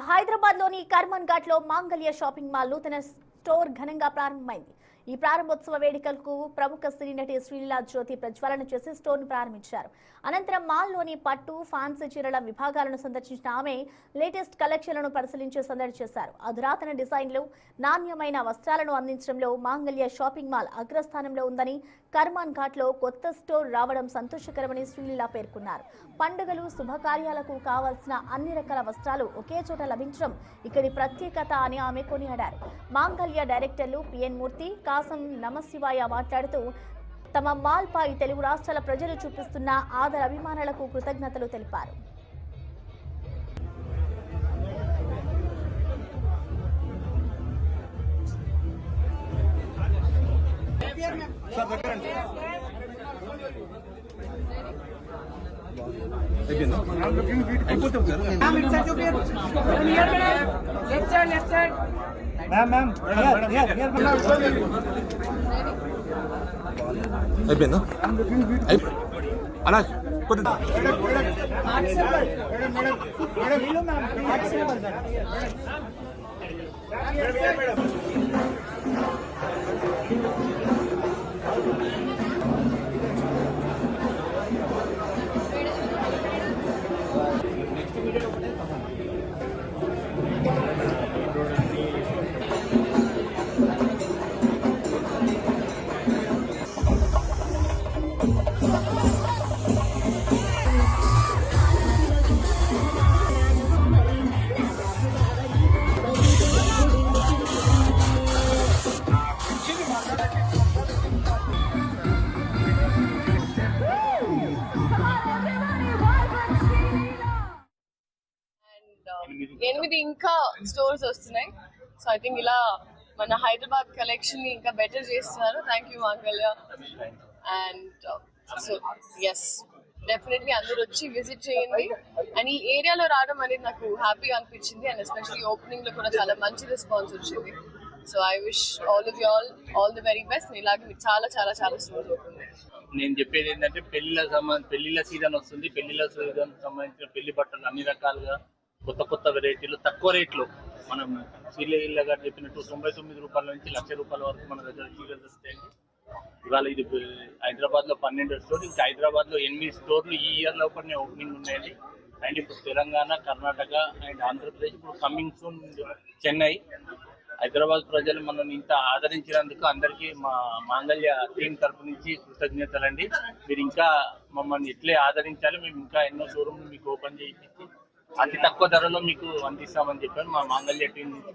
హైదరాబాద్ లోని కర్మన్ ఘాట్ లో మాంగళ్య షాపింగ్ మాల్ నూతన స్టోర్ ఘనంగా ప్రారంభమైంది. ఈ ప్రారంభోత్సవ వేడుకలకు ప్రముఖ సినీ నటి శ్రీలీలా జ్యోతి ప్రజ్వలన చేసి స్టోర్ ను ప్రారంభించారు. అనంతరం మాల్ లోని పట్టు, ఫ్యాన్సీ చీరల విభాగాలను సందర్శించిన ఆమె లేటెస్ట్ కలెక్షన్లను పరిశీలించి సందడి చేశారు. అధునాతన డిజైన్లు, నాణ్యమైన వస్త్రాలను అందించడంలో మాంగళ్య షాపింగ్ మాల్ అగ్రస్థానంలో ఉందని, కర్మన్ ఘాట్ లో కొత్త స్టోర్ రావడం సంతోషకరమని శ్రీలీలా పేర్కొన్నారు. పండుగలు, శుభకార్యాలకు కావాల్సిన అన్ని రకాల వస్త్రాలు ఒకే చోట లభించడం ఇక్కడి ప్రత్యేకత అని ఆమె కొనియాడారు. మాంగళ్య డైరెక్టర్లు పిఎన్ మూర్తి, కాసం నమశివాయ మాట్లాడుతూ తమ మాల్ పై తెలుగు రాష్ట్రాల ప్రజలు చూపిస్తున్న ఆదర అభిమానులకు కృతజ్ఞతలు తెలిపారు. అయిపోయిందా? అలా కొద్దిగా ఎనిమిది ఇంకా స్టోర్స్ వస్తున్నాయి. సో ఐ థింక్ ఇలా మన హైదరాబాద్ కలెక్షన్ ని ఇంకా బెటర్ చేస్తున్నారు. థ్యాంక్ యూ మాంగళ్య. అండ్ సో ఎస్, డెఫినెట్లీ అందరూ వచ్చి విజిట్ చేయండి. అండ్ ఈ ఏరియాలో రావడం అనేది నాకు హ్యాపీగా అనిపించింది. అండ్ ఎస్పెషల్లీ ఓపెనింగ్ లో కూడా చాలా మంచి రెస్పాన్స్ వచ్చింది. So I wish all of you all the very best. ఇలాగే మీకు చాలా చాలా చాలా స్టోర్స్ అవుతుంది. నేను చెప్పేది ఏంటంటే పెళ్లిళ్ళ సీజన్ వస్తుంది. పెళ్లిళ్ళ సీజన్ సంబంధించిన పెళ్లి బట్టలు అన్ని రకాలుగా కొత్త కొత్త వెరైటీలు తక్కువ రేట్లు, మనం శ్రీలీల గారు చెప్పినట్టు 99 రూపాయల నుంచి 1,00,000 రూపాయల వరకు మన దగ్గర చీరలు వస్తాయండి. ఇవాళ ఇది హైదరాబాద్ లో 12 స్టోర్లు, ఇంకా హైదరాబాద్ లో 8 స్టోర్లు ఈ ఇయర్ లో కూడా ఓపెనింగ్ ఉన్నాయండి. అండ్ ఇప్పుడు తెలంగాణ, కర్ణాటక అండ్ ఆంధ్రప్రదేశ్, ఇప్పుడు కమింగ్ సూన్ చెన్నై. హైదరాబాద్ ప్రజలు మనల్ని ఇంత ఆదరించినందుకు అందరికీ మా మాంగళ్య టీం తరఫు నుంచి కృతజ్ఞతలండి. మీరు ఇంకా మమ్మల్ని ఇట్లే ఆదరించాలి. మేము ఇంకా ఎన్నో షోరూమ్లు మీకు ఓపెన్ చేయించి అతి తక్కువ ధరలో మీకు అందిస్తామని చెప్పారు మా మాంగళ్య టీం నుంచి.